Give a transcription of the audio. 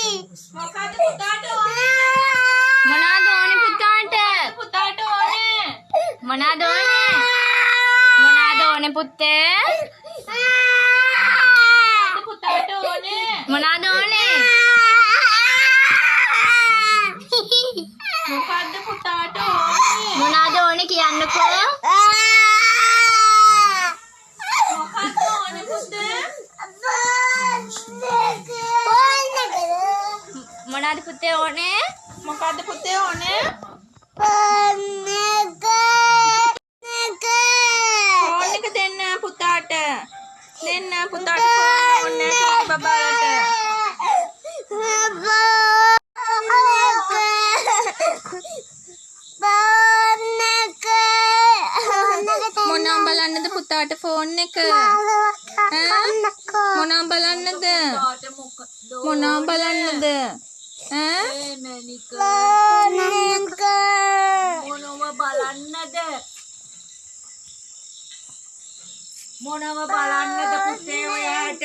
මොකද්ද පුතාට ඕනේ? මොනවද ඕනේ පුතාට? පුතාට ඕනේ. මොනවද ඕනේ? මොනවද ඕනේ පුතේ? පුතාට ඕනේ. මොනවද ඕනේ? මොකද්ද පුතාට ඕනේ? මොනවද ඕනේ කියන්නකෝ? මොකද්ද ඕනේ පුතේ? මොනවද පුතේ ඕනේ? මොකද්ද පුතේ ඕනේ? ෆෝන් එක දෙන්න පුතාට. දෙන්න පුතාට ෆෝන් ඕනේ බබාලට. මොනවා බලන්නද පුතාට ෆෝන් එක? මොනවා බලන්නද? මොනවා බලන්නද? මොනවා බලන්නද? මොනවා බලන්නද පුතේ ඔයාට?